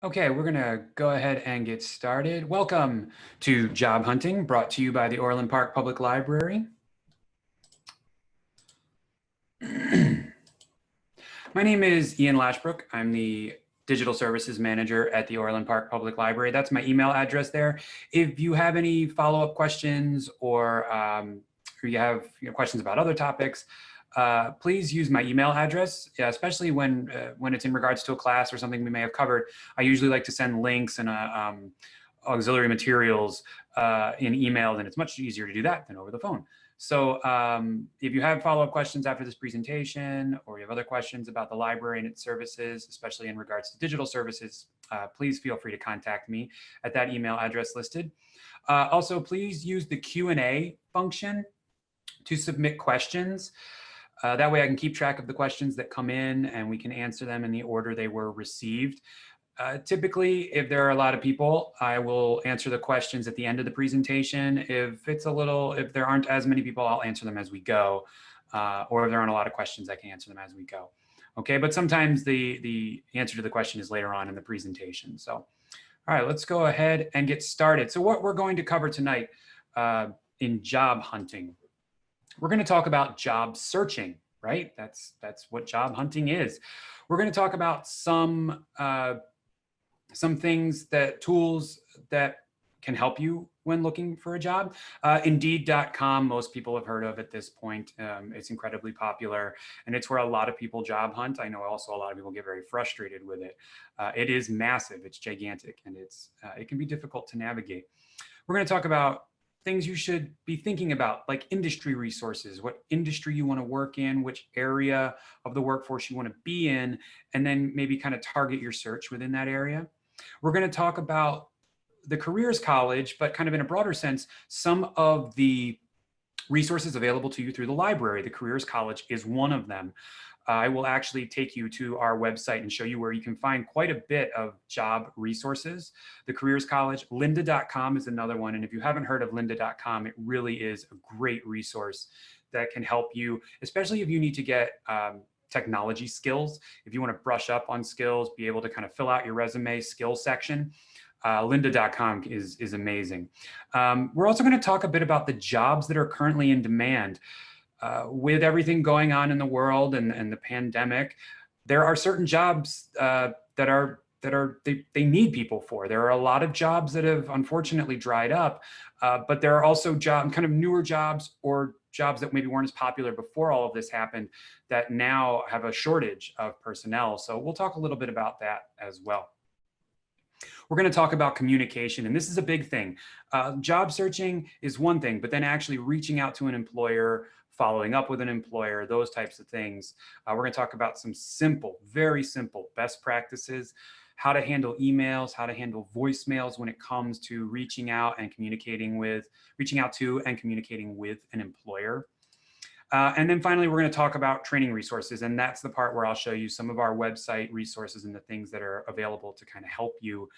Okay, we're gonna go ahead and get started. Welcome to Job Hunting, brought to you by the Orland Park Public Library. My name is Ian Lashbrook. I'm the Digital Services Manager at the Orland Park Public Library. That's my email address there. If you have any follow-up questions or you have questions about other topics, please use my email address, especially when it's in regards to a class or something we may have covered. I usually like to send links and auxiliary materials in email, and it's much easier to do that than over the phone. So if you have follow-up questions after this presentation, or you have other questions about the library and its services, especially in regards to digital services, please feel free to contact me at that email address listed. Also, please use the Q&A function to submit questions. That way I can keep track of the questions that come in and we can answer them in the order they were received. Typically, if there are a lot of people, I will answer the questions at the end of the presentation. If there aren't as many people, I'll answer them as we go. Or if there aren't a lot of questions, I can answer them as we go. Okay, but sometimes the answer to the question is later on in the presentation. So, all right, let's go ahead and get started. So what we're going to cover tonight in job hunting, we're going to talk about job searching, right? That's what job hunting is. We're going to talk about some things, tools that can help you when looking for a job. Indeed.com, most people have heard of at this point. It's incredibly popular, and it's where a lot of people job hunt. I know also a lot of people get very frustrated with it. It is massive, it's gigantic, and it can be difficult to navigate. We're going to talk about things you should be thinking about, like industry resources, what industry you want to work in, which area of the workforce you want to be in, and then maybe kind of target your search within that area. We're going to talk about the careers college, but kind of in a broader sense, some of the resources available to you through the library. The careers college is one of them. I will actually take you to our website and show you where you can find quite a bit of job resources. The Careers College, lynda.com is another one. And if you haven't heard of lynda.com, it really is a great resource that can help you, especially if you need to get technology skills. If you want to brush up on skills, be able to kind of fill out your resume skills section, lynda.com is amazing. We're also going to talk a bit about the jobs that are currently in demand. With everything going on in the world and the pandemic, there are certain jobs that they need people for. There are a lot of jobs that have unfortunately dried up, but there are also kind of newer jobs or jobs that maybe weren't as popular before all of this happened that now have a shortage of personnel. So we'll talk a little bit about that as well. We're going to talk about communication, and this is a big thing. Job searching is one thing, but then actually reaching out to an employer, following up with an employer, those types of things. We're going to talk about some simple, very simple best practices, how to handle emails, how to handle voicemails when it comes to reaching out to and communicating with an employer. And then finally, we're going to talk about training resources. And that's the part where I'll show you some of our website resources and the things that are available to kind of help you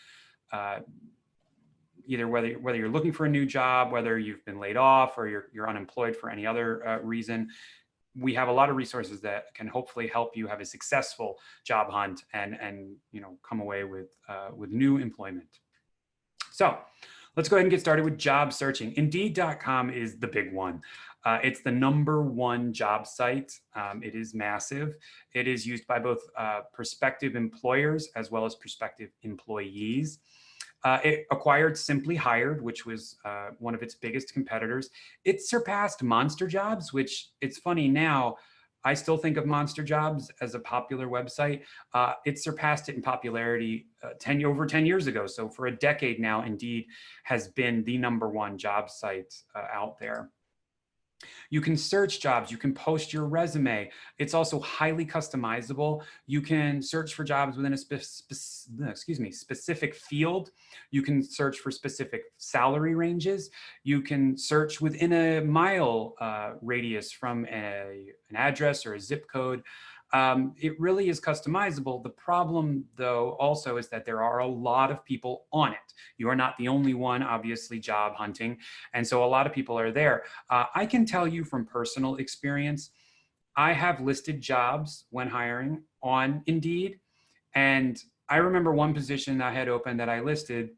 either whether you're looking for a new job, whether you've been laid off or you're unemployed for any other reason. We have a lot of resources that can hopefully help you have a successful job hunt and come away with new employment. So let's go ahead and get started with job searching. Indeed.com is the big one. It's the #1 job site. It is massive. It is used by both prospective employers as well as prospective employees. It acquired Simply Hired, which was one of its biggest competitors. It surpassed Monster Jobs, which it's funny now, I still think of Monster Jobs as a popular website. It surpassed it in popularity over 10 years ago. So for a decade now, Indeed has been the #1 job site out there. You can search jobs, you can post your resume. It's also highly customizable. You can search for jobs within a specific field. You can search for specific salary ranges. You can search within a mile radius from an address or a zip code. It really is customizable. The problem, though, also is that there are a lot of people on it. You are not the only one, obviously, job hunting. And so a lot of people are there. I can tell you from personal experience, I have listed jobs when hiring on Indeed, and I remember one position I had open that I listed.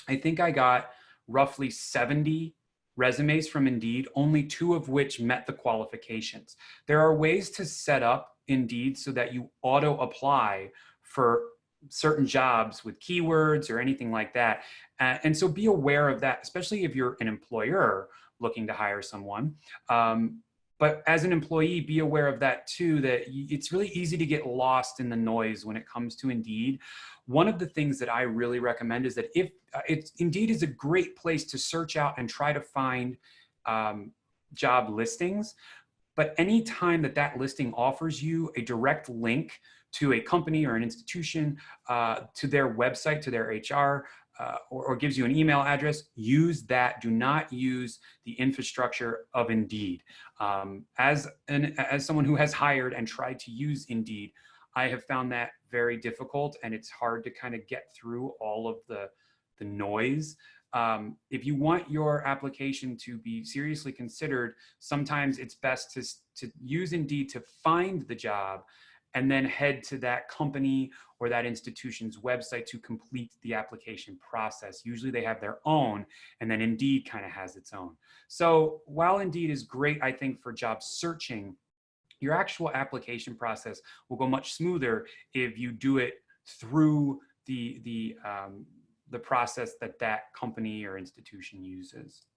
I think I got roughly 70 resumes from Indeed, only 2 of which met the qualifications. There are ways to set up Indeed so that you auto apply for certain jobs with keywords or anything like that. And so be aware of that, especially if you're an employer looking to hire someone. But as an employee, be aware of that too, that it's really easy to get lost in the noise when it comes to Indeed. One of the things that I really recommend is that if Indeed is a great place to search out and try to find job listings, but anytime that that listing offers you a direct link to a company or an institution, to their website, to their HR, or gives you an email address, use that. Do not use the infrastructure of Indeed. As someone who has hired and tried to use Indeed, I have found that very difficult, and it's hard to kind of get through all of the noise. If you want your application to be seriously considered, sometimes it's best to use Indeed to find the job and then head to that company or that institution's website to complete the application process. Usually they have their own, and then Indeed kind of has its own. So while Indeed is great, I think, for job searching, your actual application process will go much smoother if you do it through the process that that company or institution uses.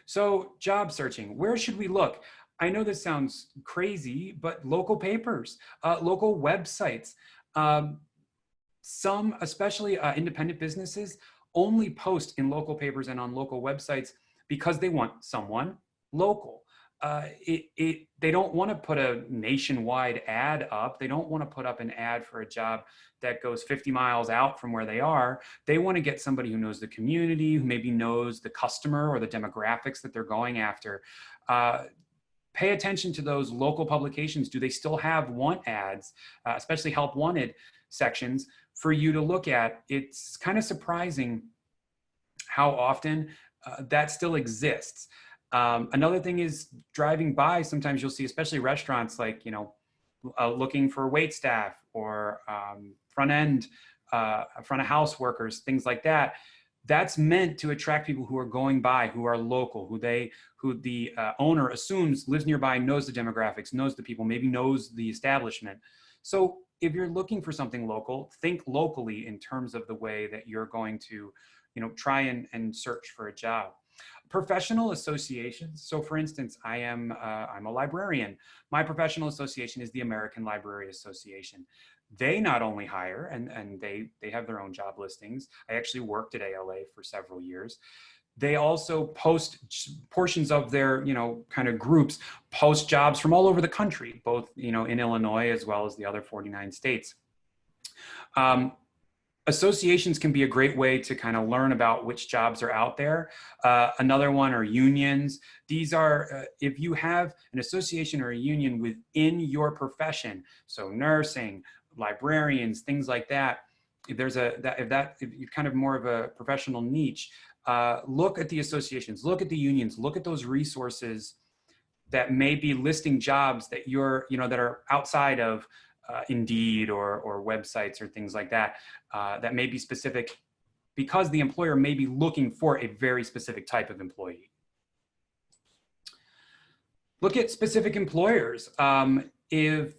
So job searching, where should we look? I know this sounds crazy, but local papers, local websites, some, especially independent businesses, only post in local papers and on local websites because they want someone local. They don't want to put a nationwide ad up. They don't want to put up an ad for a job that goes 50 miles out from where they are. They want to get somebody who knows the community, who maybe knows the customer or the demographics that they're going after. Pay attention to those local publications. Do they still have want ads, especially help wanted sections for you to look at? It's kind of surprising how often that still exists. Another thing is driving by. Sometimes you'll see, especially restaurants, like, looking for wait staff or front of house workers, things like that. That's meant to attract people who are going by, who are local, who the owner assumes lives nearby, knows the demographics, knows the people, maybe knows the establishment. So if you're looking for something local, think locally in terms of the way that you're going to, try and search for a job. Professional associations. So for instance, I'm a librarian. My professional association is the American Library Association. They not only hire, and they have their own job listings. I actually worked at ALA for several years. They also post portions of their, kind of groups, post jobs from all over the country, both, in Illinois as well as the other 49 states. Associations can be a great way to kind of learn about which jobs are out there. Another one are unions. These are, if you have an association or a union within your profession, so nursing, librarians, things like that, if you're kind of more of a professional niche, look at the associations, look at the unions, look at those resources that may be listing jobs that that are outside of Indeed or websites or things like that, that may be specific because the employer may be looking for a very specific type of employee. Look at specific employers. If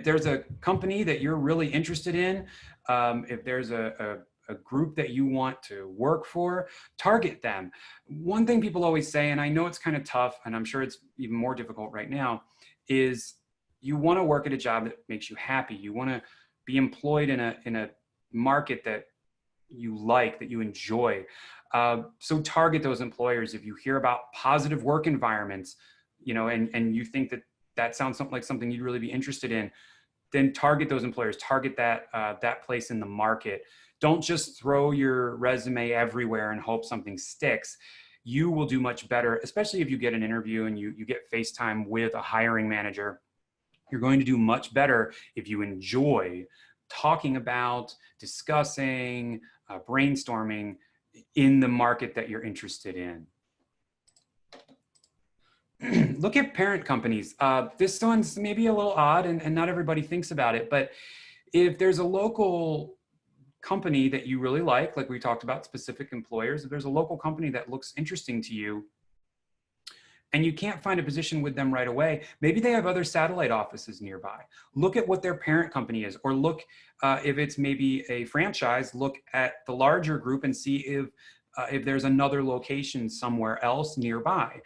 there's a company that you're really interested in, if there's a group that you want to work for, target them. One thing people always say, and I know it's kind of tough, and I'm sure it's even more difficult right now, is you want to work at a job that makes you happy. You want to be employed in a market that you like, that you enjoy. So target those employers. If you hear about positive work environments, and you think that sounds like something you'd really be interested in, then target those employers, target that place in the market. Don't just throw your resume everywhere and hope something sticks. You will do much better, especially if you get an interview and you get FaceTime with a hiring manager. You're going to do much better if you enjoy talking about, discussing, brainstorming in the market that you're interested in. Look at parent companies. This one's maybe a little odd and not everybody thinks about it, but if there's a local company that you really like we talked about specific employers, if there's a local company that looks interesting to you and you can't find a position with them right away, maybe they have other satellite offices nearby. Look at what their parent company is, or look, if it's maybe a franchise, look at the larger group and see if there's another location somewhere else nearby.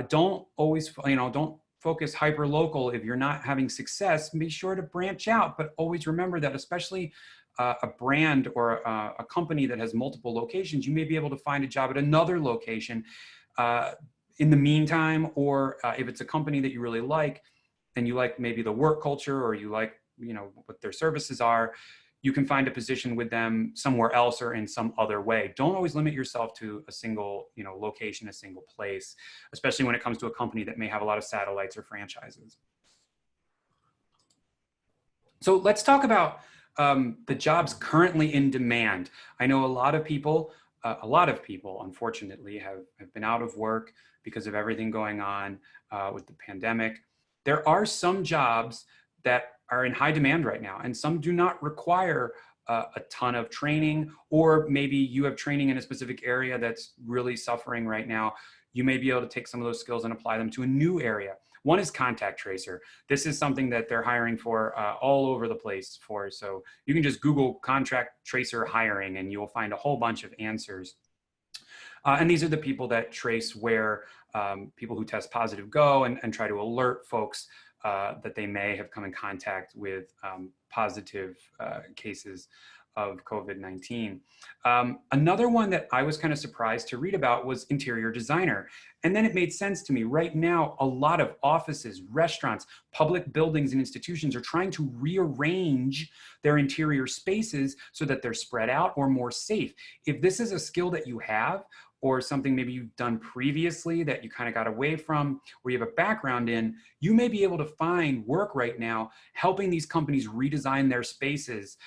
Don't always, don't focus hyper local. If you're not having success, be sure to branch out, but always remember that especially a brand or a company that has multiple locations, you may be able to find a job at another location in the meantime, or if it's a company that you really like and you like maybe the work culture, or you like, what their services are, you can find a position with them somewhere else or in some other way. Don't always limit yourself to a single, location, a single place, especially when it comes to a company that may have a lot of satellites or franchises. So let's talk about the jobs currently in demand. I know a lot of people, unfortunately, have been out of work because of everything going on with the pandemic. There are some jobs that are in high demand right now, and some do not require a ton of training, or maybe you have training in a specific area that's really suffering right now. You may be able to take some of those skills and apply them to a new area. One is contact tracer. This is something that they're hiring for all over the place for. So you can just Google contact tracer hiring and you'll find a whole bunch of answers. And these are the people that trace where people who test positive go and try to alert folks that they may have come in contact with positive cases of COVID-19. Another one that I was kind of surprised to read about was interior designer. And then it made sense to me. Right now, a lot of offices, restaurants, public buildings and institutions are trying to rearrange their interior spaces so that they're spread out or more safe. If this is a skill that you have, or something maybe you've done previously that you kind of got away from, or you have a background in, you may be able to find work right now helping these companies redesign their spaces.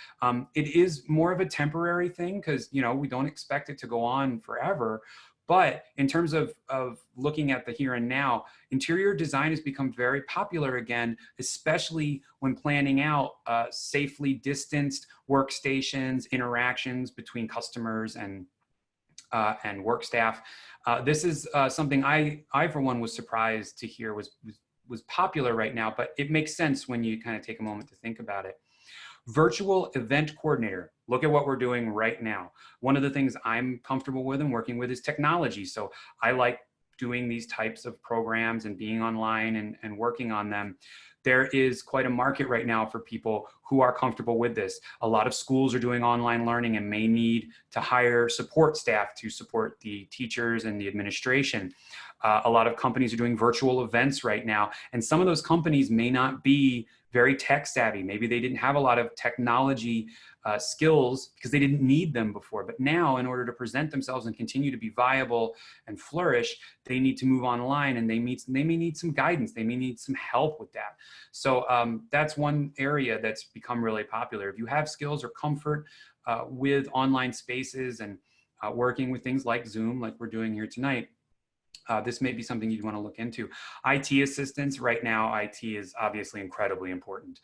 It is more of a temporary thing because we don't expect it to go on forever. But in terms of looking at the here and now, interior design has become very popular again, especially when planning out safely distanced workstations, interactions between customers and work staff. This is something I for one was surprised to hear was popular right now, but it makes sense when you kind of take a moment to think about it. Virtual event coordinator. Look at what we're doing right now. One of the things I'm comfortable with and working with is technology. So I like doing these types of programs and being online and working on them. There is quite a market right now for people who are comfortable with this. A lot of schools are doing online learning and may need to hire support staff to support the teachers and the administration. A lot of companies are doing virtual events right now, and some of those companies may not be very tech savvy. Maybe they didn't have a lot of technology skills because they didn't need them before. But now, in order to present themselves and continue to be viable and flourish, they need to move online, and they may need some guidance. They may need some help with that. So that's one area that's become really popular. If you have skills or comfort with online spaces and working with things like Zoom, like we're doing here tonight, this may be something you'd want to look into. IT assistance, right now, IT is obviously incredibly important.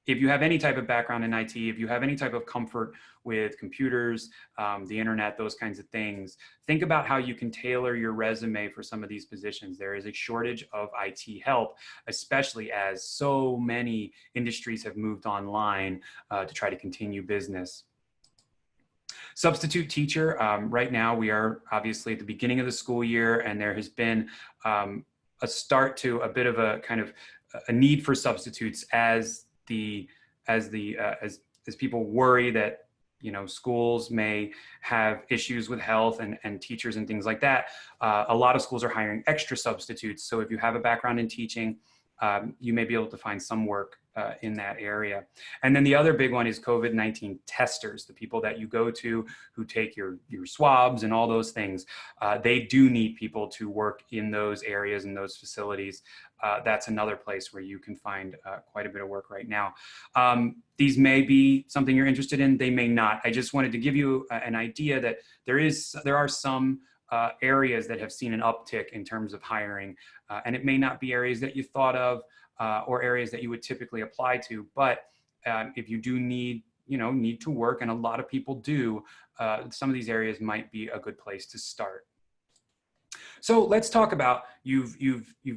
If you have any type of background in IT, if you have any type of comfort with computers, the internet, those kinds of things, think about how you can tailor your resume for some of these positions. There is a shortage of IT help, especially as so many industries have moved online to try to continue business. Substitute teacher, right now we are obviously at the beginning of the school year, and there has been a start to a bit of a kind of a need for substitutes as people worry that schools may have issues with health and teachers and things like that. A lot of schools are hiring extra substitutes. So if you have a background in teaching, you may be able to find some work in that area. And then the other big one is COVID-19 testers, the people that you go to who take your swabs and all those things. They do need people to work in those areas and those facilities. That's another place where you can find quite a bit of work right now. These may be something you're interested in, they may not. I just wanted to give you an idea that there are some areas that have seen an uptick in terms of hiring, and it may not be areas that you thought of or areas that you would typically apply to, but if you do need to work, and a lot of people do, some of these areas might be a good place to start. So let's talk about you've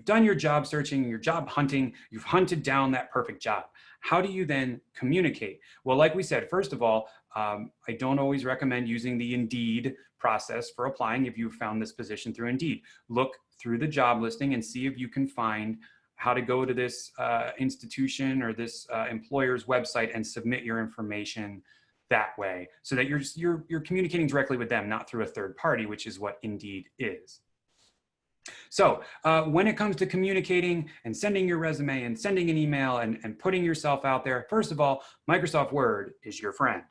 done your job searching, your job hunting, you've hunted down that perfect job. How do you then communicate? Well, like we said, first of all, I don't always recommend using the Indeed process for applying. If you found this position through Indeed, look through the job listing and see if you can find how to go to this institution or this employer's website and submit your information that way, so that you're communicating directly with them, not through a third party, which is what Indeed is. So when it comes to communicating and sending your resume and sending an email and putting yourself out there, first of all, Microsoft Word is your friend.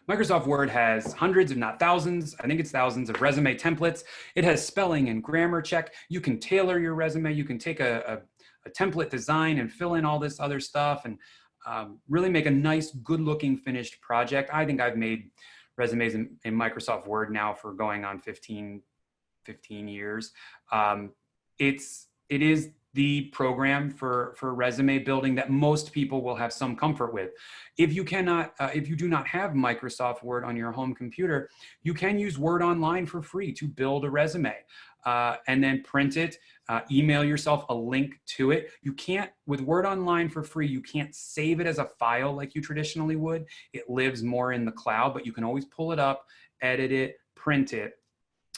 Microsoft Word has hundreds, if not thousands, I think it's thousands of resume templates. It has spelling and grammar check. You can tailor your resume. You can take a template design and fill in all this other stuff and really make a nice, good-looking finished project. I think I've made resumes in Microsoft Word now for going on 15 years. It is the program for resume building that most people will have some comfort with. If you do not have Microsoft Word on your home computer, you can use Word Online for free to build a resume and then print it, email yourself a link to it. You can't, with Word Online for free, you can't save it as a file like you traditionally would. It lives more in the cloud, but you can always pull it up, edit it, print it.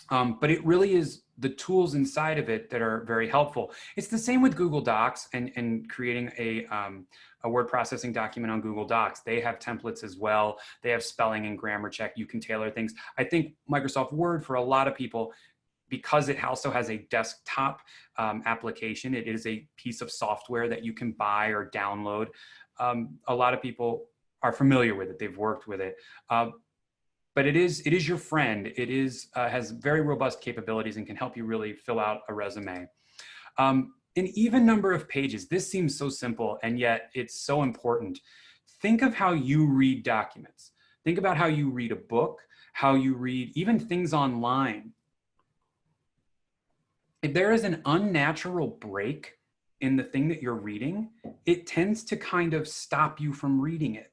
But it really is the tools inside of it that are very helpful. It's the same with Google Docs and creating a word processing document on Google Docs. They have templates as well. They have spelling and grammar check. You can tailor things. I think Microsoft Word, for a lot of people, because it also has a desktop application, it is a piece of software that you can buy or download. A lot of people are familiar with it. They've worked with it. But it is your friend. It has very robust capabilities and can help you really fill out a resume. An even number of pages. This seems so simple, and yet it's so important. Think of how you read documents. Think about how you read a book, how you read even things online. If there is an unnatural break in the thing that you're reading, it tends to kind of stop you from reading it.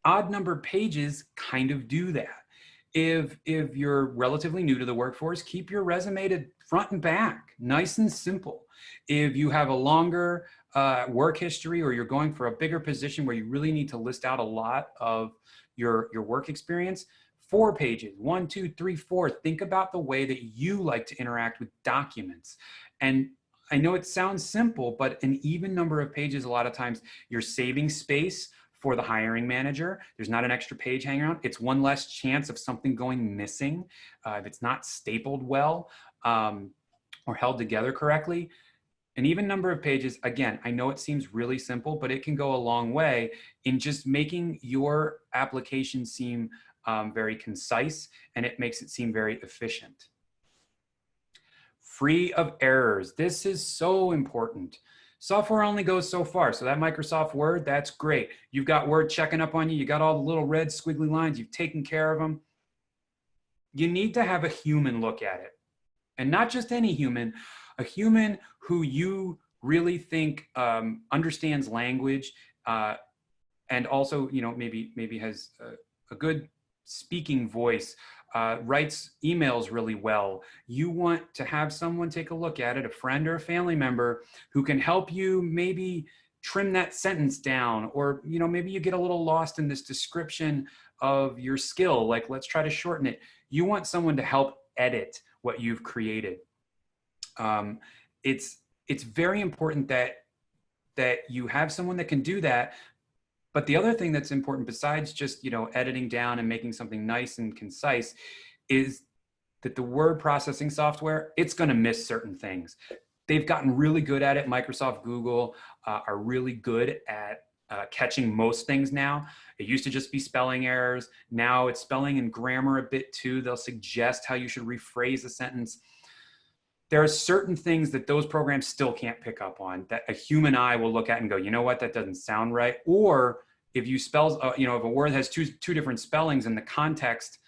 Odd numbered pages kind of do that. If you're relatively new to the workforce, keep your resume to front and back, nice and simple. If you have a longer work history, or you're going for a bigger position where you really need to list out a lot of your work experience, 4 pages, 1, 2, 3, 4. Think about the way that you like to interact with documents. And I know it sounds simple, but an even number of pages, a lot of times you're saving space for the hiring manager. There's not an extra page hanging around. It's one less chance of something going missing if it's not stapled well or held together correctly. An even number of pages, again, I know it seems really simple, but it can go a long way in just making your application seem very concise, and it makes it seem very efficient. Free of errors. This is so important. Software only goes so far. So that Microsoft Word, that's great. You've got Word checking up on you. You got all the little red squiggly lines. You've taken care of them. You need to have a human look at it. And not just any human, a human who you really think understands language and also, maybe has a good speaking voice, writes emails really well. You want to have someone take a look at it, a friend or a family member, who can help you maybe trim that sentence down, or maybe you get a little lost in this description of your skill, like let's try to shorten it. You want someone to help edit what you've created. It's very important that you have someone that can do that. But the other thing that's important, besides just editing down and making something nice and concise, is that the word processing software, it's going to miss certain things. They've gotten really good at it. Microsoft, Google are really good at catching most things now. It used to just be spelling errors. Now it's spelling and grammar a bit too. They'll suggest how you should rephrase a sentence. There are certain things that those programs still can't pick up on, that a human eye will look at and go, you know what, that doesn't sound right. Or if you spell, if a word has two different spellings and the context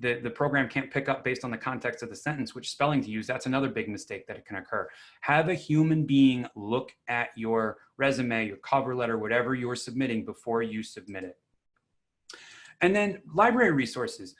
the program can't pick up based on the context of the sentence, which spelling to use. That's another big mistake that can occur. Have a human being look at your resume, your cover letter, whatever you're submitting before you submit it. And then library resources.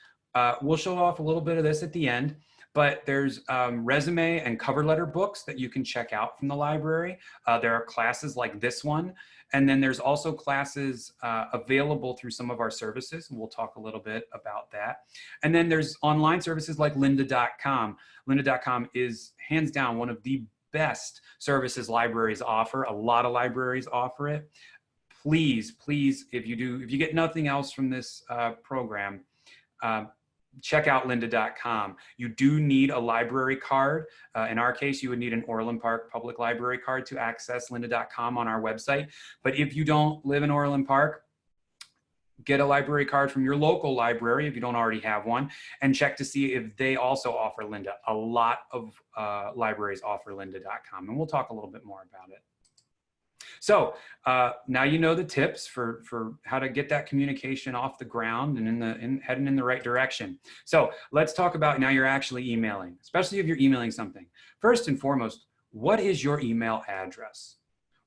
We'll show off a little bit of this at the end, but there's resume and cover letter books that you can check out from the library. There are classes like this one. And then there's also classes available through some of our services, and we'll talk a little bit about that. And then there's online services like lynda.com. Lynda.com is hands down one of the best services libraries offer. A lot of libraries offer it. Please, please, if you get nothing else from this program, check out lynda.com. You do need a library card. In our case, you would need an Orland Park Public Library card to access lynda.com on our website. But if you don't live in Orland Park, get a library card from your local library if you don't already have one, and check to see if they also offer Lynda. A lot of libraries offer lynda.com, and we'll talk a little bit more about it. So now you know the tips for how to get that communication off the ground and heading in the right direction. So let's talk about now you're actually emailing, especially if you're emailing something. First and foremost, what is your email address?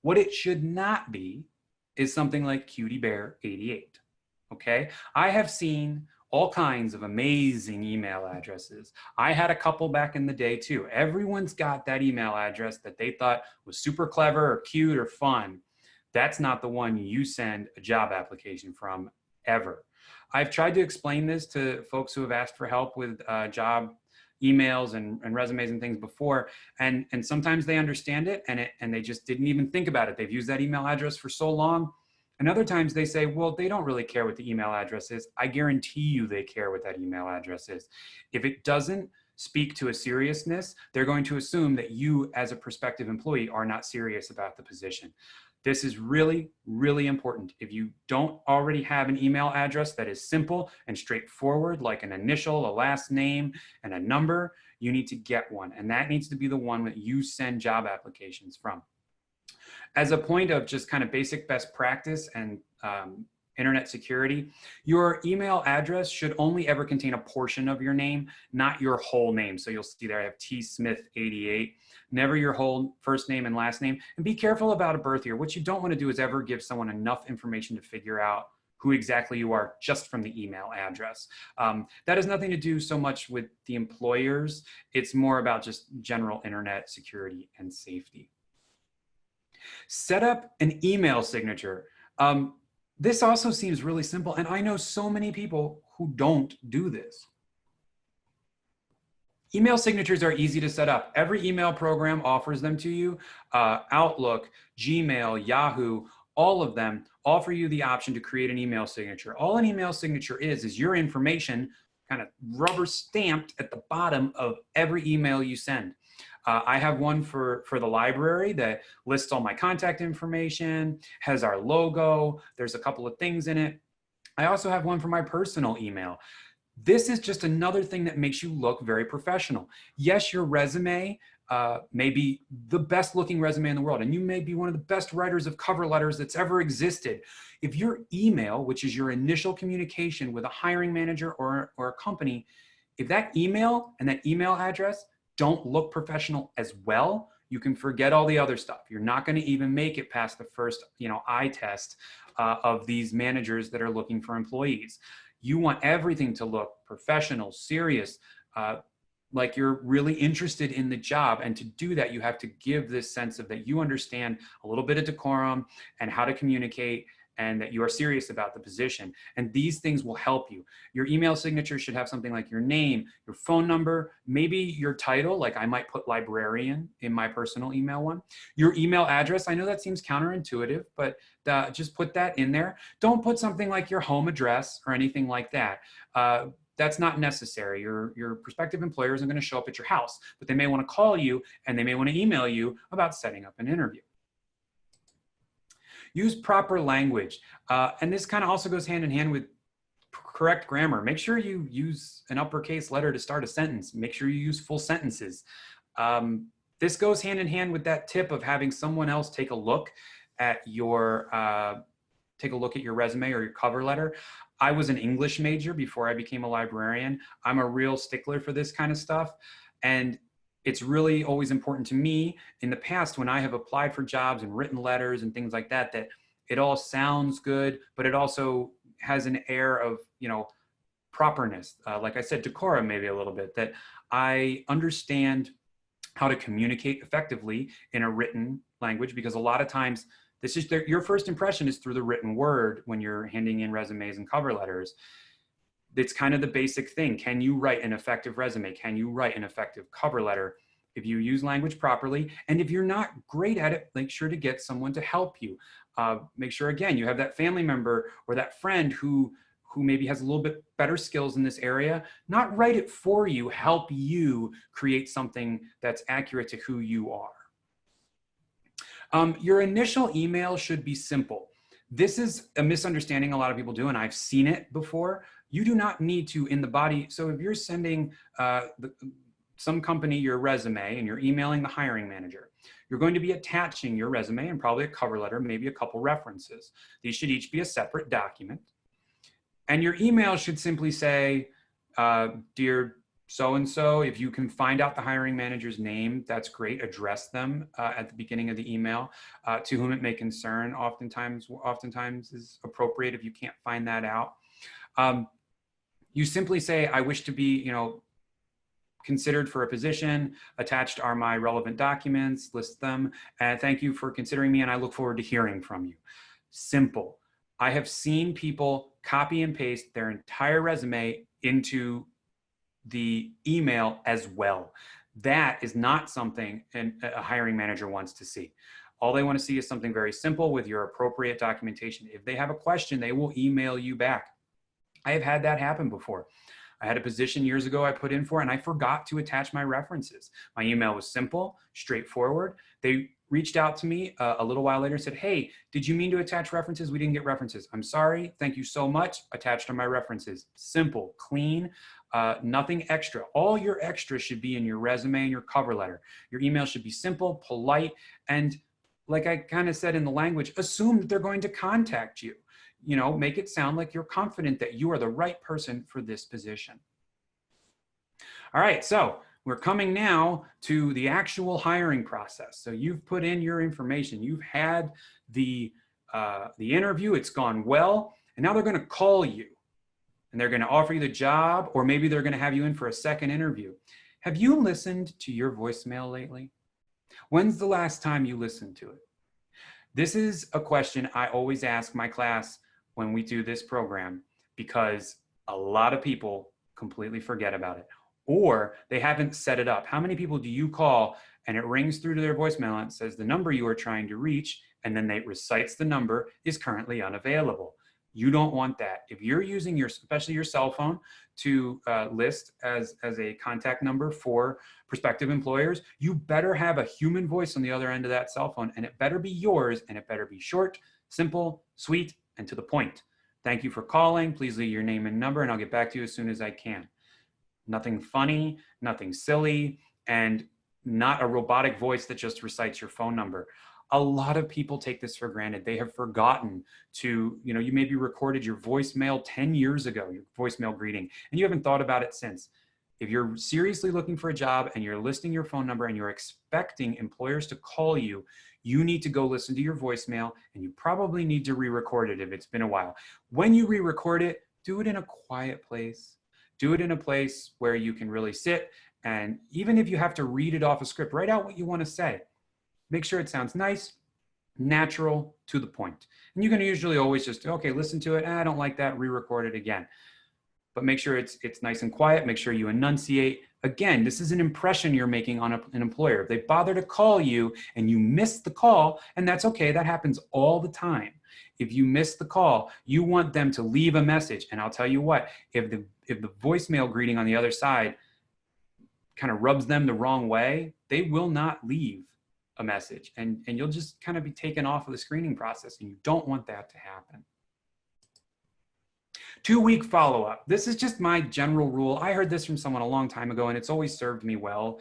What it should not be is something like cutiebear88, okay? I have seen all kinds of amazing email addresses. I had a couple back in the day too. Everyone's got that email address that they thought was super clever or cute or fun. That's not the one you send a job application from ever. I've tried to explain this to folks who have asked for help with job emails and resumes and things before, and sometimes they understand it and they just didn't even think about it. They've used that email address for so long. And other times they say, well, they don't really care what the email address is. I guarantee you they care what that email address is. If it doesn't speak to a seriousness, they're going to assume that you as a prospective employee are not serious about the position. This is really, really important. If you don't already have an email address that is simple and straightforward, like an initial, a last name, and a number, you need to get one. And that needs to be the one that you send job applications from. As a point of just kind of basic best practice and internet security, your email address should only ever contain a portion of your name, not your whole name. So you'll see there I have tsmith88, never your whole first name and last name. And be careful about a birth year. What you don't want to do is ever give someone enough information to figure out who exactly you are just from the email address. That has nothing to do so much with the employers. It's more about just general internet security and safety. Set up an email signature. This also seems really simple, and I know so many people who don't do this. Email signatures are easy to set up. Every email program offers them to you. Outlook, Gmail, Yahoo, all of them offer you the option to create an email signature. All an email signature is your information kind of rubber stamped at the bottom of every email you send. I have one for the library that lists all my contact information, has our logo, there's a couple of things in it. I also have one for my personal email. This is just another thing that makes you look very professional. Yes, your resume may be the best looking resume in the world, and you may be one of the best writers of cover letters that's ever existed. If your email, which is your initial communication with a hiring manager or a company, if that email and that email address don't look professional as well, you can forget all the other stuff. You're not going to even make it past the first, eye test of these managers that are looking for employees. You want everything to look professional, serious, like you're really interested in the job. And to do that, you have to give this sense of that you understand a little bit of decorum and how to communicate, and that you are serious about the position. And these things will help you. Your email signature should have something like your name, your phone number, maybe your title, like I might put librarian in my personal email one. Your email address, I know that seems counterintuitive, but just put that in there. Don't put something like your home address or anything like that. That's not necessary. Your prospective employer isn't going to show up at your house, but they may want to call you and they may want to email you about setting up an interview. Use proper language. And this kind of also goes hand in hand with correct grammar. Make sure you use an uppercase letter to start a sentence. Make sure you use full sentences. This goes hand in hand with that tip of having someone else take a look at your resume or your cover letter. I was an English major before I became a librarian. I'm a real stickler for this kind of stuff. And it's really always important to me in the past when I have applied for jobs and written letters and things like that, that it all sounds good, but it also has an air of, properness. Like I said, decorum maybe a little bit, that I understand how to communicate effectively in a written language, because a lot of times this is your first impression is through the written word when you're handing in resumes and cover letters. It's kind of the basic thing. Can you write an effective resume? Can you write an effective cover letter? If you use language properly, and if you're not great at it, make sure to get someone to help you. Make sure, again, you have that family member or that friend who maybe has a little bit better skills in this area, not write it for you, help you create something that's accurate to who you are. Your initial email should be simple. This is a misunderstanding a lot of people do, and I've seen it before. You do not need to, in the body, so if you're sending some company your resume and you're emailing the hiring manager, you're going to be attaching your resume and probably a cover letter, maybe a couple references. These should each be a separate document. And your email should simply say, dear so-and-so, if you can find out the hiring manager's name, that's great. Address them at the beginning of the email. To whom it may concern, oftentimes is appropriate if you can't find that out. You simply say, I wish to be, considered for a position. Attached are my relevant documents, list them. Thank you for considering me, and I look forward to hearing from you. Simple. I have seen people copy and paste their entire resume into the email as well. That is not something a hiring manager wants to see. All they want to see is something very simple with your appropriate documentation. If they have a question, they will email you back. I have had that happen before. I had a position years ago I put in for, and I forgot to attach my references. My email was simple, straightforward. They reached out to me a little while later and said, hey, did you mean to attach references? We didn't get references. I'm sorry. Thank you so much. Attached are my references. Simple, clean, nothing extra. All your extra should be in your resume and your cover letter. Your email should be simple, polite, and like I kind of said in the language, assume that they're going to contact you. Make it sound like you're confident that you are the right person for this position. All right, so we're coming now to the actual hiring process. So you've put in your information, you've had the interview, it's gone well, and now they're going to call you and they're going to offer you the job, or maybe they're going to have you in for a second interview. Have you listened to your voicemail lately? When's the last time you listened to it? This is a question I always ask my class when we do this program, because a lot of people completely forget about it, or they haven't set it up. How many people do you call and it rings through to their voicemail and it says the number you are trying to reach, and then they recites the number is currently unavailable? You don't want that. If you're using especially your cell phone to list as a contact number for prospective employers, you better have a human voice on the other end of that cell phone, and it better be yours, and it better be short, simple, sweet, and to the point. Thank you for calling. Please leave your name and number, and I'll get back to you as soon as I can. Nothing funny, nothing silly, and not a robotic voice that just recites your phone number. A lot of people take this for granted. They have forgotten to, you maybe recorded your voicemail 10 years ago, your voicemail greeting, and you haven't thought about it since. If you're seriously looking for a job and you're listing your phone number and you're expecting employers to call you, you need to go listen to your voicemail, and you probably need to re-record it if it's been a while. When you re-record it, do it in a quiet place. Do it in a place where you can really sit, and even if you have to read it off a script, write out what you want to say. Make sure it sounds nice, natural, to the point. And you can usually always just, okay, listen to it. I don't like that, re-record it again. But make sure it's nice and quiet. Make sure you enunciate. Again, this is an impression you're making on an employer. If they bother to call you and you miss the call, and that's okay, that happens all the time. If you miss the call, you want them to leave a message. And I'll tell you what, if the voicemail greeting on the other side kind of rubs them the wrong way, they will not leave a message, and you'll just kind of be taken off of the screening process, and you don't want that to happen. 2-week follow-up. This is just my general rule. I heard this from someone a long time ago, and it's always served me well.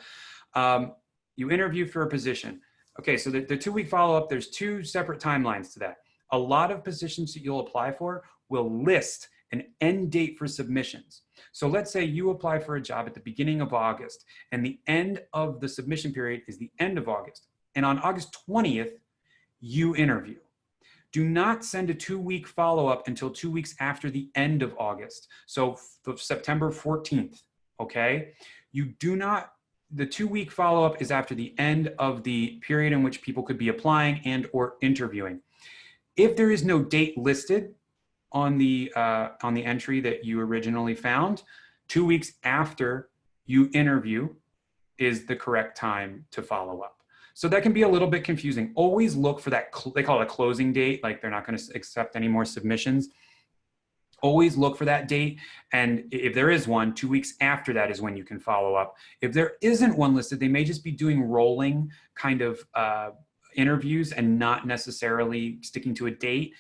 You interview for a position. Okay, so the 2-week follow-up, there's 2 separate timelines to that. A lot of positions that you'll apply for will list an end date for submissions. So let's say you apply for a job at the beginning of August, and the end of the submission period is the end of August. And on August 20th, you interview. Do not send a 2-week follow-up until 2 weeks after the end of August. So September 14th, okay? You do not, the 2-week follow-up is after the end of the period in which people could be applying and or interviewing. If there is no date listed on the entry that you originally found, 2 weeks after you interview is the correct time to follow up. So that can be a little bit confusing. Always look for that, they call it a closing date, like they're not going to accept any more submissions. Always look for that date. And if there is one, 2 weeks after that is when you can follow up. If there isn't one listed, they may just be doing rolling kind of interviews and not necessarily sticking to a date.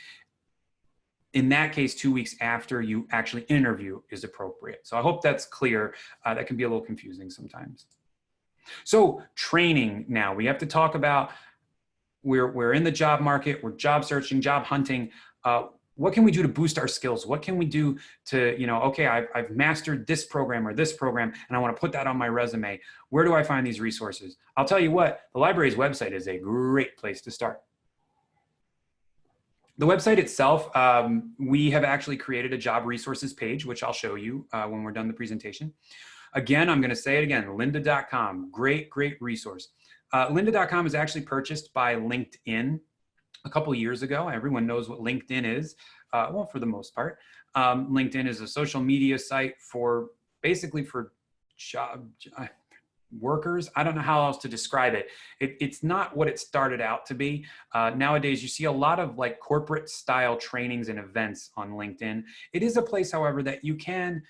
In that case, 2 weeks after you actually interview is appropriate. So I hope that's clear. That can be a little confusing sometimes. So training now, we have to talk about, we're in the job market, we're job searching, job hunting. What can we do to boost our skills? What can we do to, okay, I've mastered this program or this program, and I want to put that on my resume. Where do I find these resources? I'll tell you what, the library's website is a great place to start. The website itself, we have actually created a job resources page, which I'll show you when we're done the presentation. Again, I'm going to say it again, lynda.com, great resource. Lynda.com is actually purchased by LinkedIn a couple of years ago. Everyone knows what LinkedIn is, well, for the most part. LinkedIn is a social media site for basically for job workers. I don't know how else to describe it. It's not what it started out to be. Nowadays, you see a lot of like corporate style trainings and events on LinkedIn. It is a place, however, that you can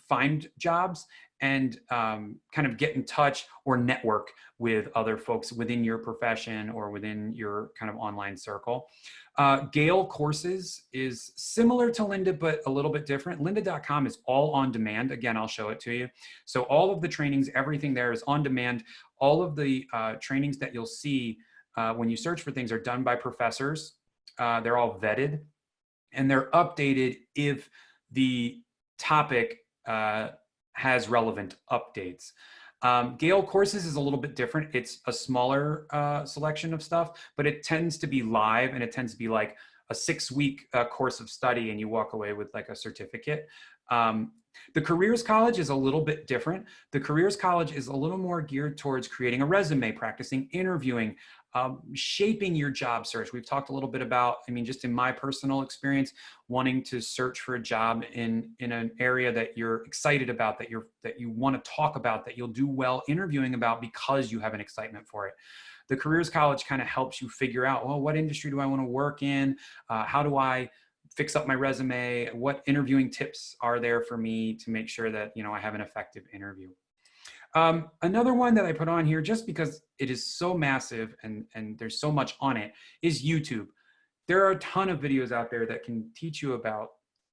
find jobs and kind of get in touch or network with other folks within your profession or within your kind of online circle. Gale Courses is similar to Lynda, but a little bit different. Lynda.com is all on demand. Again, I'll show it to you. So all of the trainings, everything there is on demand. All of the trainings that you'll see when you search for things are done by professors. They're all vetted and they're updated if the topic has relevant updates. Gale Courses is a little bit different. It's a smaller selection of stuff, but it tends to be live and it tends to be like a 6-week course of study and you walk away with like a certificate. The Careers College is a little bit different. The Careers College is a little more geared towards creating a resume, practicing interviewing, shaping your job search. We've talked a little bit about, I mean, just in my personal experience, wanting to search for a job in an area that you're excited about, that you want to talk about, that you'll do well interviewing about because you have an excitement for it. The Careers College kind of helps you figure out, well, what industry do I want to work in? How do I fix up my resume? What interviewing tips are there for me to make sure that, I have an effective interview? Another one that I put on here, just because it is so massive and there's so much on it, is YouTube. There are a ton of videos out there that can teach you about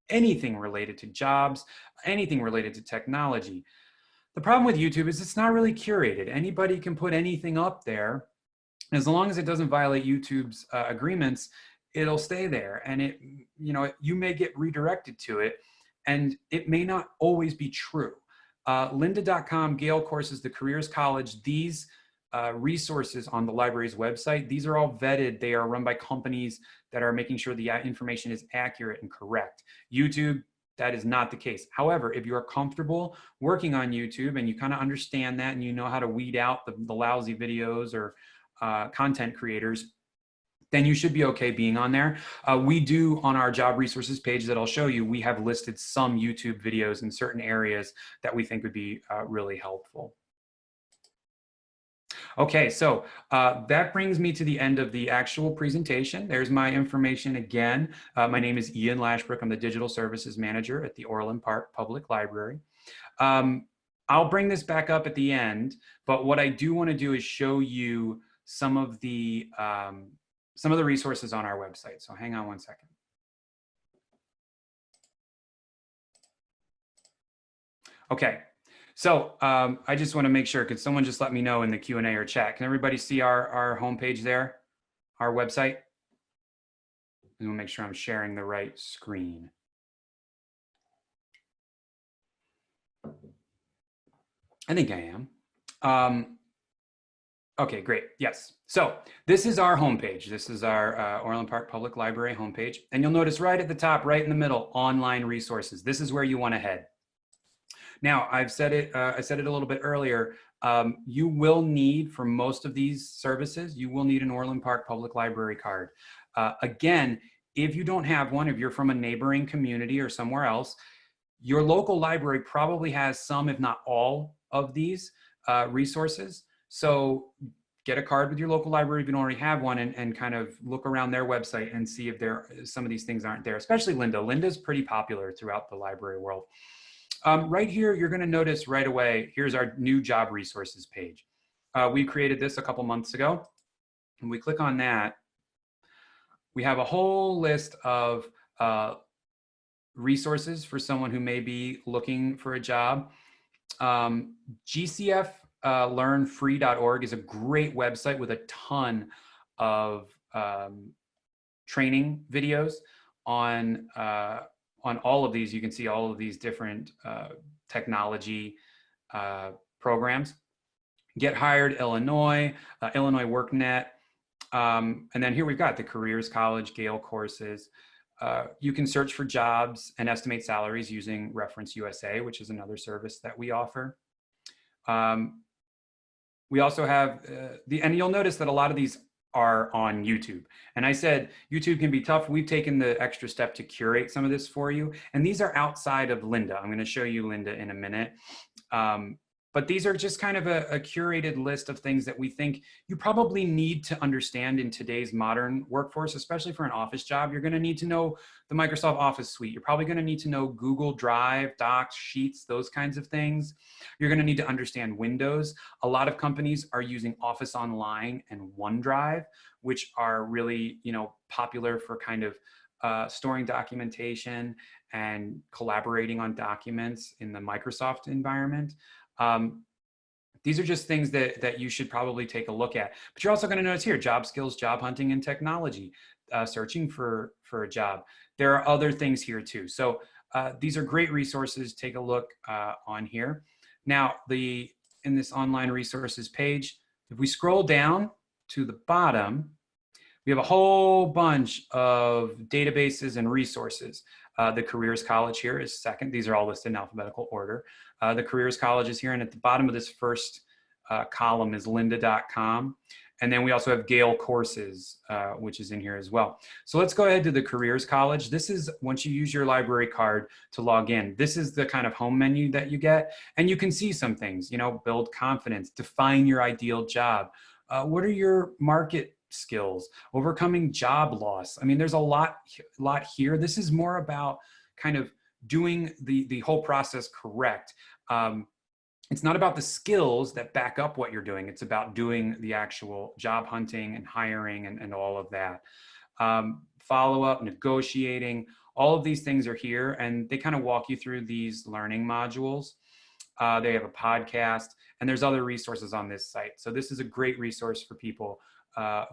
anything related to jobs, anything related to technology. The problem with YouTube is it's not really curated. Anybody can put anything up there. As long as it doesn't violate YouTube's agreements, it'll stay there. And you may get redirected to it, and it may not always be true. Lynda.com, Gale Courses, the Careers College, these resources on the library's website, these are all vetted. They are run by companies that are making sure the information is accurate and correct. YouTube, that is not the case. However, if you are comfortable working on YouTube and you kind of understand that and you know how to weed out the lousy videos or content creators, then you should be okay being on there. We do, on our job resources page that I'll show you, we have listed some YouTube videos in certain areas that we think would be really helpful. Okay, so that brings me to the end of the actual presentation. There's my information again. My name is Ian Lashbrook. I'm the Digital Services Manager at the Orland Park Public Library. I'll bring this back up at the end, but what I do want to do is show you some of the resources on our website. So hang on one second. Okay, so I just want to make sure, could someone just let me know in the Q&A or chat? Can everybody see our homepage there, our website? I'm gonna make sure I'm sharing the right screen. I think I am. Okay, great. Yes. So this is our homepage. This is our Orland Park Public Library homepage. And you'll notice right at the top, right in the middle, online resources. This is where you want to head. Now, I said it a little bit earlier. You will need, for most of these services, you will need an Orland Park Public Library card. Again, if you don't have one, if you're from a neighboring community or somewhere else, your local library probably has some, if not all, of these resources. So get a card with your local library if you don't already have one, and kind of look around their website and see if some of these things aren't there, especially Linda. Linda's pretty popular throughout the library world. Right here, you're going to notice right away, here's our new job resources page. We created this a couple months ago. When we click on that, we have a whole list of resources for someone who may be looking for a job. GCFlearnfree.org is a great website with a ton of training videos on all of these. You can see all of these different technology programs. Get Hired Illinois, Illinois WorkNet, and then here we've got the Careers College, Gale courses. You can search for jobs and estimate salaries using Reference USA, which is another service that we offer. We also have and you'll notice that a lot of these are on YouTube. And I said, YouTube can be tough. We've taken the extra step to curate some of this for you. And these are outside of Linda. I'm going to show you Linda in a minute. But these are just kind of a curated list of things that we think you probably need to understand in today's modern workforce, especially for an office job. You're going to need to know the Microsoft Office suite. You're probably going to need to know Google Drive, Docs, Sheets, those kinds of things. You're going to need to understand Windows. A lot of companies are using Office Online and OneDrive, which are really, popular for kind of storing documentation and collaborating on documents in the Microsoft environment. These are just things that you should probably take a look at. But you're also going to notice here, job skills, job hunting, and technology, searching for a job. There are other things here too. So these are great resources. Take a look on here. Now, in this online resources page, if we scroll down to the bottom, we have a whole bunch of databases and resources. The Careers College here is second. These are all listed in alphabetical order. The Careers College is here, and at the bottom of this first column is lynda.com. And then we also have Gale courses, which is in here as well. So let's go ahead to the Careers College. This is, once you use your library card to log in, this is the kind of home menu that you get. And you can see some things, build confidence, define your ideal job. What are your market skills, overcoming job loss? I mean, there's a lot here. This is more about kind of doing the whole process correct. It's not about the skills that back up what you're doing. It's about doing the actual job hunting and hiring and all of that. Follow-up, negotiating, all of these things are here, and they kind of walk you through these learning modules. They have a podcast, and there's other resources on this site. So this is a great resource for people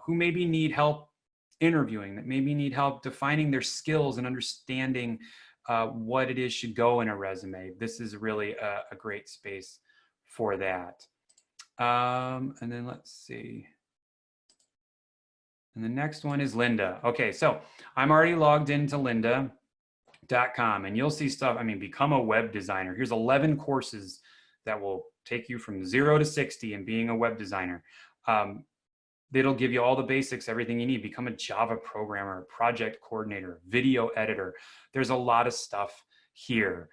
who maybe need help interviewing, that maybe need help defining their skills and understanding what it is should go in a resume. This is really a great space for that. And then let's see. And the next one is Lynda. Okay, so I'm already logged into lynda.com, and you'll see stuff. I mean, become a web designer. Here's 11 courses that will take you from 0 to 60 in being a web designer. It'll give you all the basics, everything you need. Become a Java programmer, project coordinator, video editor. There's a lot of stuff here.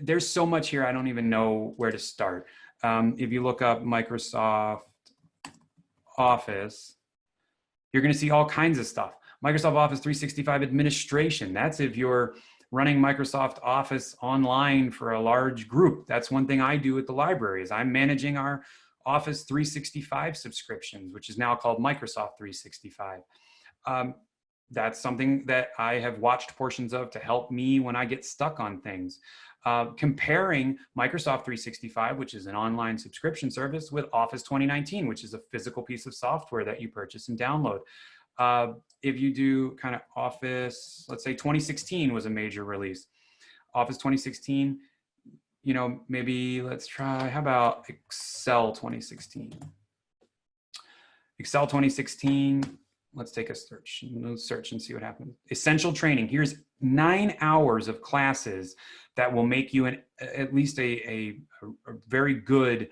There's so much here, I don't even know where to start. If you look up Microsoft Office, you're going to see all kinds of stuff. Microsoft Office 365 administration. That's if you're running Microsoft Office online for a large group. That's one thing I do at the library, is I'm managing our Office 365 subscriptions, which is now called Microsoft 365. That's something that I have watched portions of to help me when I get stuck on things. Comparing Microsoft 365, which is an online subscription service, with Office 2019, which is a physical piece of software that you purchase and download. If you do kind of Office, let's say 2016 was a major release. Office 2016, maybe let's try, how about Excel 2016? Excel 2016, let's take a search and see what happens. Essential training. Here's 9 hours of classes that will make you at least a very good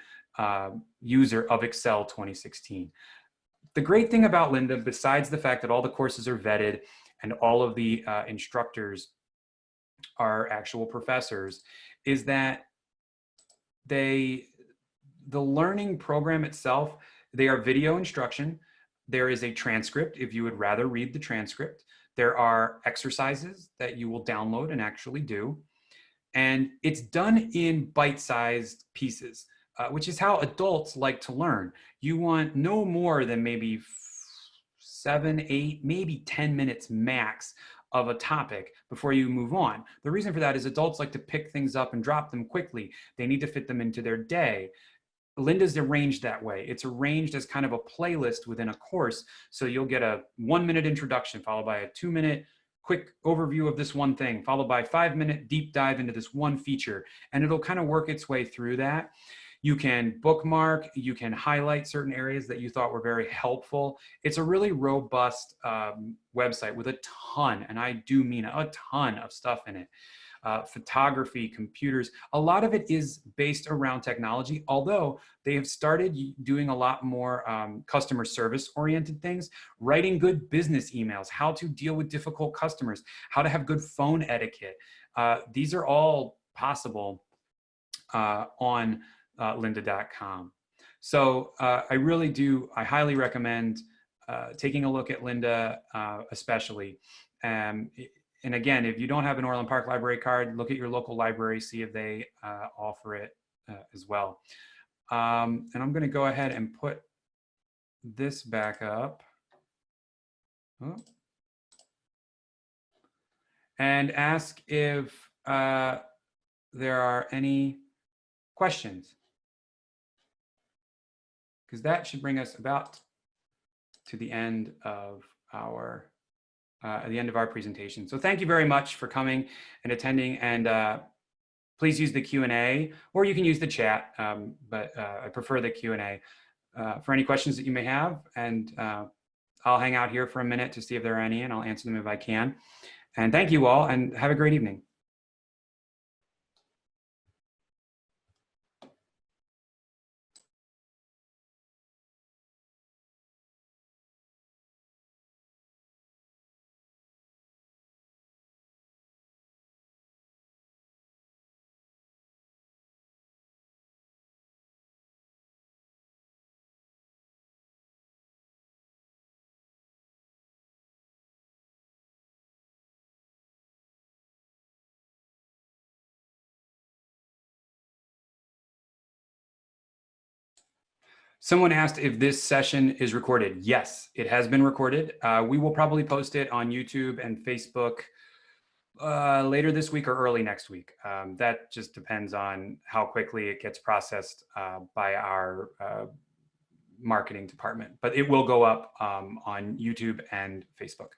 user of Excel 2016. The great thing about Lynda, besides the fact that all the courses are vetted and all of the instructors are actual professors, is that the learning program itself, they are video instruction. There is a transcript if you would rather read the transcript. There are exercises that you will download and actually do. And it's done in bite-sized pieces, which is how adults like to learn. You want no more than maybe 7, 8, maybe 10 minutes max of a topic before you move on. The reason for that is adults like to pick things up and drop them quickly. They need to fit them into their day. Lynda's arranged that way. It's arranged as kind of a playlist within a course. So you'll get a 1-minute introduction followed by a 2-minute quick overview of this one thing, followed by a 5-minute deep dive into this one feature. And it'll kind of work its way through that. You can bookmark, you can highlight certain areas that you thought were very helpful. It's a really robust website with a ton, and I do mean a ton of stuff in it. Photography, computers, a lot of it is based around technology, although they have started doing a lot more customer service oriented things, writing good business emails, how to deal with difficult customers, how to have good phone etiquette. These are all possible on lynda.com. So I highly recommend taking a look at Lynda, especially. And again, if you don't have an Orland Park Library card, look at your local library, see if they offer it as well. And I'm going to go ahead and put this back up. Oh. And ask if there are any questions, because that should bring us about to the end of our presentation. So thank you very much for coming and attending, and please use the Q&A, or you can use the chat, but I prefer the Q&A for any questions that you may have, and I'll hang out here for a minute to see if there are any, and I'll answer them if I can. And thank you all, and have a great evening. Someone asked if this session is recorded. Yes, it has been recorded. We will probably post it on YouTube and Facebook later this week or early next week. That just depends on how quickly it gets processed by our marketing department. But it will go up on YouTube and Facebook.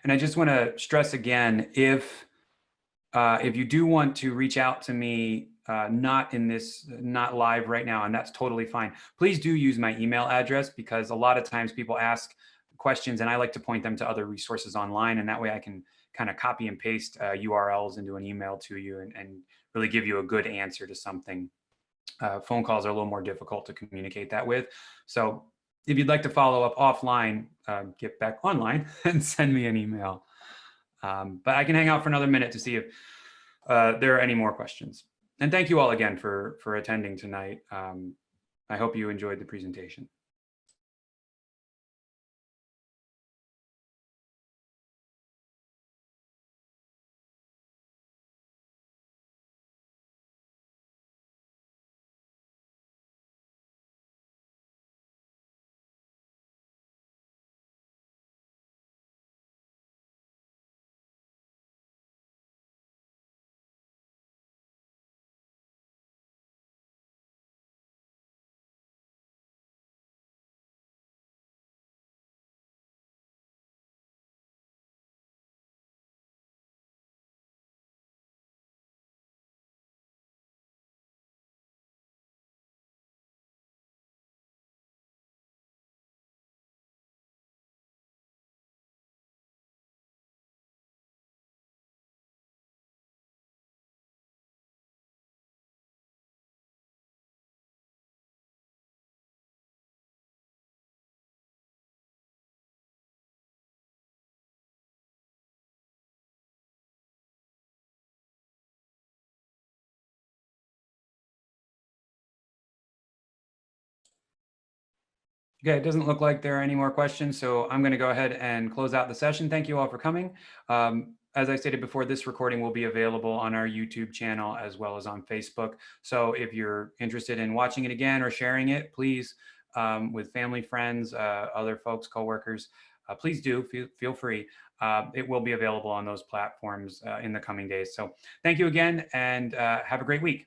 And I just want to stress again, if you do want to reach out to me, not live right now, and that's totally fine, please do use my email address, because a lot of times people ask questions and I like to point them to other resources online, and that way I can kind of copy and paste URLs into an email to you and really give you a good answer to something. Phone calls are a little more difficult to communicate that with. So if you'd like to follow up offline, get back online and send me an email. But I can hang out for another minute to see if there are any more questions. And thank you all again for attending tonight. I hope you enjoyed the presentation. Okay, it doesn't look like there are any more questions, so I'm going to go ahead and close out the session. Thank you all for coming. As I stated before, this recording will be available on our YouTube channel as well as on Facebook. So if you're interested in watching it again or sharing it, please, with family, friends, other folks, coworkers, please do feel free. It will be available on those platforms in the coming days. So thank you again, and have a great week.